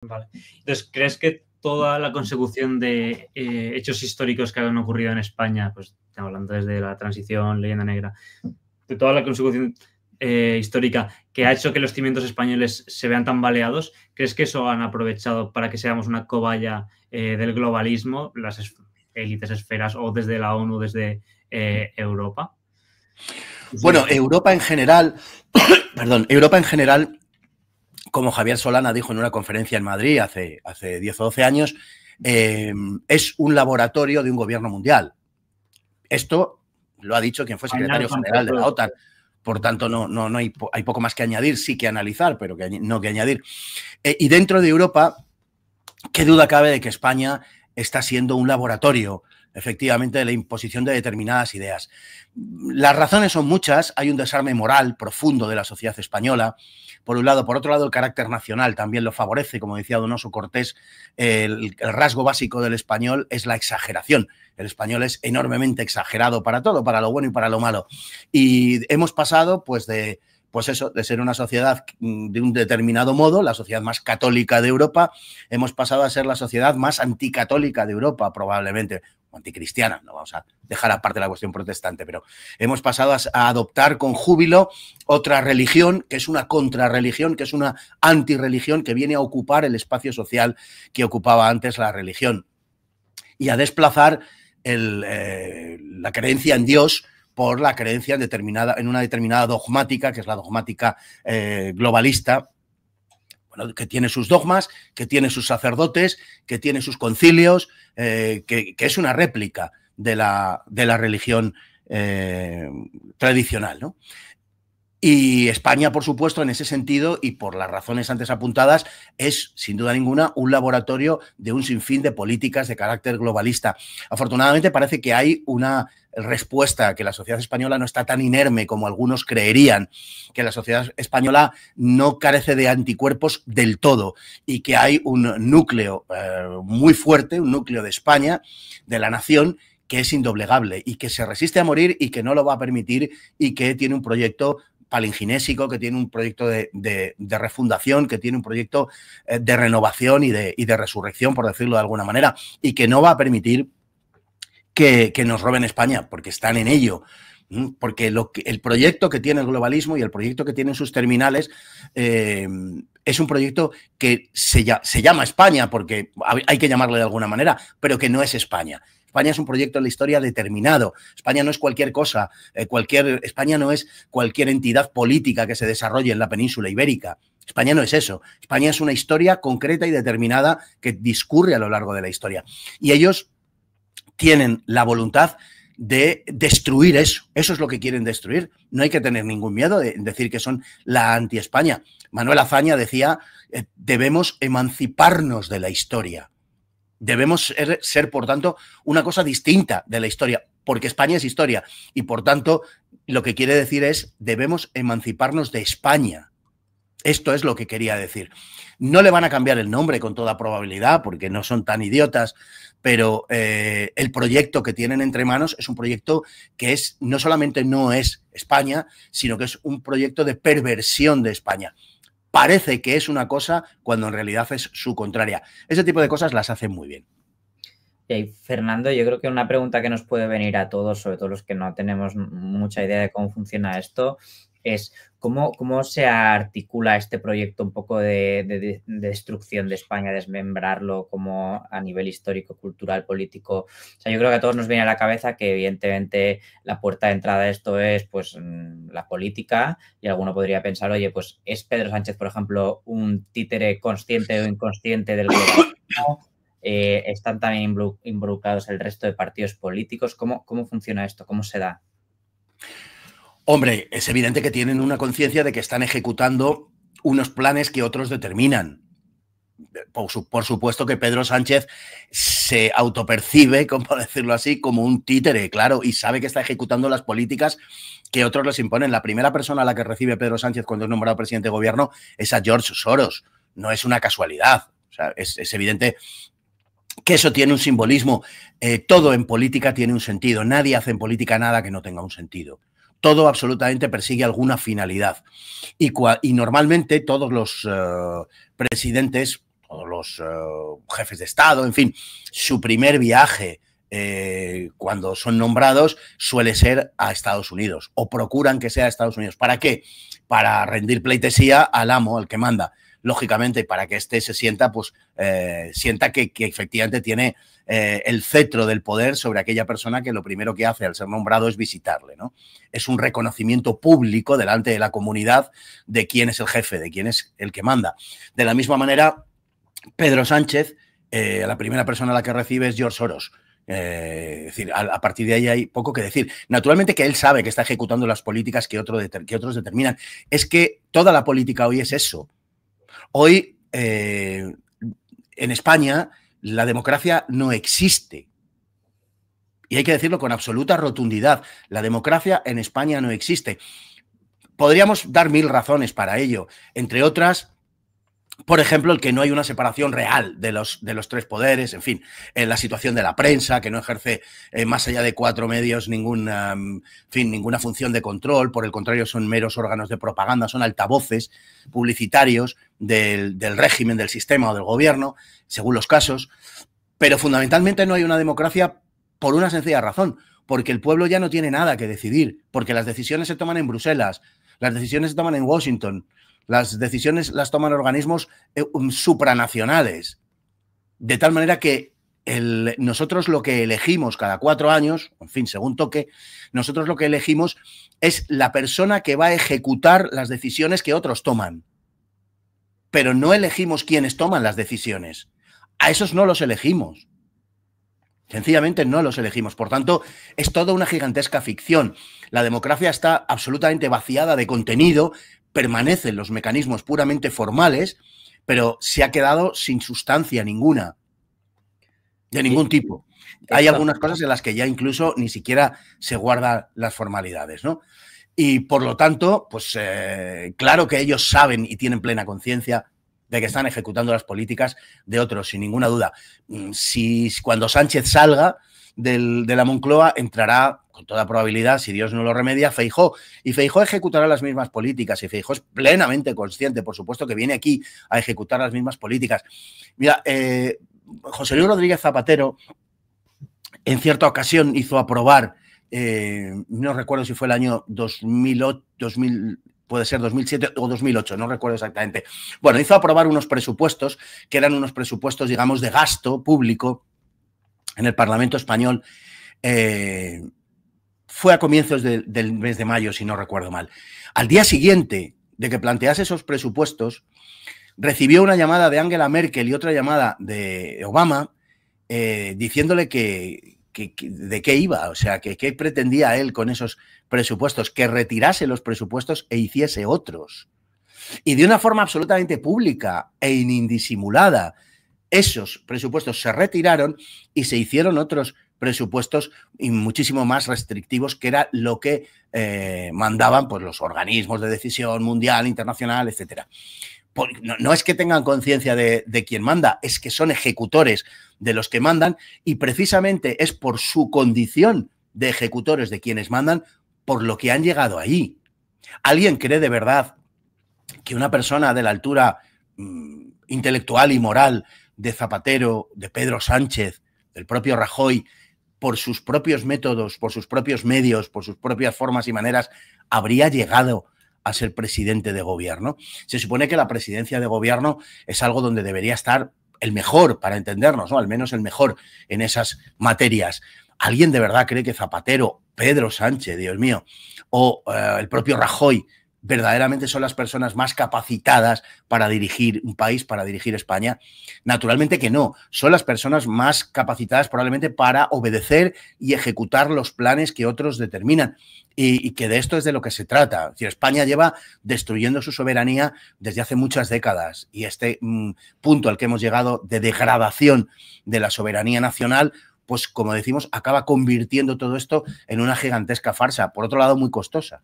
Vale. Entonces, ¿crees que toda la consecución de hechos históricos que han ocurrido en España, pues estamos hablando desde la transición, leyenda negra, de toda la consecución histórica que ha hecho que los cimientos españoles se vean tan baleados, ¿crees que eso han aprovechado para que seamos una cobaya del globalismo, las élites, esferas, o desde la ONU, desde Europa? Bueno, Europa en general, perdón, Europa en general, como Javier Solana dijo en una conferencia en Madrid hace 10 o 12 años, es un laboratorio de un gobierno mundial. Esto lo ha dicho quien fue secretario general de la OTAN. Por tanto, no hay poco más que añadir, sí que analizar, pero no que añadir. Y dentro de Europa, qué duda cabe de que España está siendo un laboratorio, efectivamente, de la imposición de determinadas ideas. Las razones son muchas. Hay un desarme moral profundo de la sociedad española, por un lado. Por otro lado, el carácter nacional también lo favorece. Como decía Donoso Cortés, el rasgo básico del español es la exageración. El español es enormemente exagerado para todo, para lo bueno y para lo malo. Y hemos pasado, pues de ser una sociedad de un determinado modo, la sociedad más católica de Europa, hemos pasado a ser la sociedad más anticatólica de Europa, probablemente, o anticristiana, no vamos a dejar aparte la cuestión protestante, pero hemos pasado a adoptar con júbilo otra religión, que es una contrarreligión, que es una antirreligión, que viene a ocupar el espacio social que ocupaba antes la religión, y a desplazar la creencia en Dios por la creencia en una determinada dogmática, que es la dogmática globalista, bueno, que tiene sus dogmas, que tiene sus sacerdotes, que tiene sus concilios, que es una réplica de la religión tradicional, ¿no? Y España, por supuesto, en ese sentido, y por las razones antes apuntadas, es, sin duda ninguna, un laboratorio de un sinfín de políticas de carácter globalista. Afortunadamente, parece que hay una respuesta, que la sociedad española no está tan inerme como algunos creerían, que la sociedad española no carece de anticuerpos del todo, y que hay un núcleo muy fuerte, un núcleo de España, de la nación, que es indoblegable y que se resiste a morir y que no lo va a permitir, y que tiene un proyecto palinginésico, que tiene un proyecto de refundación, que tiene un proyecto de renovación y de resurrección, por decirlo de alguna manera, y que no va a permitir que nos roben España, porque están en ello. Porque el proyecto que tiene el globalismo y el proyecto que tienen sus terminales es un proyecto que se llama España, porque hay que llamarlo de alguna manera, pero que no es España. España es un proyecto en la historia determinado. España no es cualquier cosa. España no es cualquier entidad política que se desarrolle en la península ibérica. España no es eso. España es una historia concreta y determinada que discurre a lo largo de la historia. Y ellos tienen la voluntad de destruir eso. Eso es lo que quieren destruir. No hay que tener ningún miedo de decir que son la anti-España. Manuel Azaña decía, debemos emanciparnos de la historia. Debemos ser, por tanto, una cosa distinta de la historia, porque España es historia. Y, por tanto, lo que quiere decir es, debemos emanciparnos de España. Esto es lo que quería decir. No le van a cambiar el nombre con toda probabilidad, porque no son tan idiotas, pero el proyecto que tienen entre manos es un proyecto que no solamente no es España, sino que es un proyecto de perversión de España. Parece que es una cosa cuando en realidad es su contraria. Ese tipo de cosas las hacen muy bien. Y Fernando, yo creo que una pregunta que nos puede venir a todos, sobre todo los que no tenemos mucha idea de cómo funciona esto, es cómo se articula este proyecto un poco de destrucción de España, desmembrarlo como a nivel histórico, cultural, político. O sea, yo creo que a todos nos viene a la cabeza que evidentemente la puerta de entrada a esto es pues la política, y alguno podría pensar, oye, pues ¿es Pedro Sánchez, por ejemplo, un títere consciente o inconsciente del globalismo? ¿Están también involucrados el resto de partidos políticos? ¿Cómo funciona esto? ¿Cómo se da? Hombre, es evidente que tienen una conciencia de que están ejecutando unos planes que otros determinan. Por supuesto que Pedro Sánchez se autopercibe, como decirlo así, como un títere, claro, y sabe que está ejecutando las políticas que otros les imponen. La primera persona a la que recibe Pedro Sánchez cuando es nombrado presidente de gobierno es a George Soros. No es una casualidad. O sea, es evidente que eso tiene un simbolismo. Todo en política tiene un sentido. Nadie hace en política nada que no tenga un sentido. Todo absolutamente persigue alguna finalidad. Y normalmente todos los presidentes todos los jefes de Estado, en fin, su primer viaje cuando son nombrados suele ser a Estados Unidos, o procuran que sea a Estados Unidos. ¿Para qué? Para rendir pleitesía al amo, al que manda, lógicamente, para que éste se sienta, pues, sienta que efectivamente tiene el cetro del poder sobre aquella persona que lo primero que hace al ser nombrado es visitarle, ¿no? Es un reconocimiento público delante de la comunidad de quién es el jefe, de quién es el que manda. De la misma manera, Pedro Sánchez, la primera persona a la que recibe es George Soros. Es decir, a partir de ahí hay poco que decir. Naturalmente que él sabe que está ejecutando las políticas que otros determinan. Es que toda la política hoy es eso. Hoy, en España, la democracia no existe. Y hay que decirlo con absoluta rotundidad. La democracia en España no existe. Podríamos dar 1000 razones para ello. Entre otras, por ejemplo, el que no hay una separación real de los 3 poderes, en fin, la situación de la prensa, que no ejerce más allá de 4 medios ninguna función de control, por el contrario son meros órganos de propaganda, son altavoces publicitarios del régimen, del sistema o del gobierno, según los casos, pero fundamentalmente no hay una democracia por una sencilla razón, porque el pueblo ya no tiene nada que decidir, porque las decisiones se toman en Bruselas, las decisiones se toman en Washington, las decisiones las toman organismos supranacionales, de tal manera que nosotros lo que elegimos cada 4 años, en fin, según toque, nosotros lo que elegimos es la persona que va a ejecutar las decisiones que otros toman. Pero no elegimos quiénes toman las decisiones. A esos no los elegimos. Sencillamente no los elegimos. Por tanto, es toda una gigantesca ficción. La democracia está absolutamente vaciada de contenido, permanecen los mecanismos puramente formales, pero se ha quedado sin sustancia ninguna, de ningún tipo. Hay algunas cosas en las que ya incluso ni siquiera se guardan las formalidades, ¿no? Y por lo tanto, pues claro que ellos saben y tienen plena conciencia de que están ejecutando las políticas de otros, sin ninguna duda. Si cuando Sánchez salga de la Moncloa, entrará con toda probabilidad, si Dios no lo remedia, Feijóo. Y Feijóo ejecutará las mismas políticas. Y Feijóo es plenamente consciente, por supuesto, que viene aquí a ejecutar las mismas políticas. Mira, José Luis Rodríguez Zapatero, en cierta ocasión, hizo aprobar, no recuerdo si fue el año 2008, puede ser 2007 o 2008, no recuerdo exactamente. Bueno, hizo aprobar unos presupuestos que eran unos presupuestos, digamos, de gasto público en el Parlamento español. Fue a comienzos del mes de mayo, si no recuerdo mal. Al día siguiente de que plantease esos presupuestos, recibió una llamada de Angela Merkel y otra llamada de Obama diciéndole de qué iba, o sea, que qué pretendía él con esos presupuestos, que retirase los presupuestos e hiciese otros. Y de una forma absolutamente pública e indisimulada, esos presupuestos se retiraron y se hicieron otros presupuestos y muchísimo más restrictivos, que era lo que mandaban pues, los organismos de decisión mundial, internacional, etcétera. No es que tengan conciencia de quién manda, es que son ejecutores de los que mandan, y precisamente es por su condición de ejecutores de quienes mandan por lo que han llegado ahí. ¿Alguien cree de verdad que una persona de la altura intelectual y moral de Zapatero, de Pedro Sánchez, del propio Rajoy, por sus propios métodos, por sus propios medios, por sus propias formas y maneras, habría llegado a ser presidente de gobierno? Se supone que la presidencia de gobierno es algo donde debería estar el mejor, para entendernos, ¿no? Al menos el mejor en esas materias. ¿Alguien de verdad cree que Zapatero, Pedro Sánchez, Dios mío, o el propio Rajoy verdaderamente son las personas más capacitadas para dirigir un país, para dirigir España? Naturalmente que no. Son las personas más capacitadas probablemente para obedecer y ejecutar los planes que otros determinan. Y que de esto es de lo que se trata. Es decir, España lleva destruyendo su soberanía desde hace muchas décadas, y este punto al que hemos llegado de degradación de la soberanía nacional, pues como decimos, acaba convirtiendo todo esto en una gigantesca farsa, por otro lado muy costosa.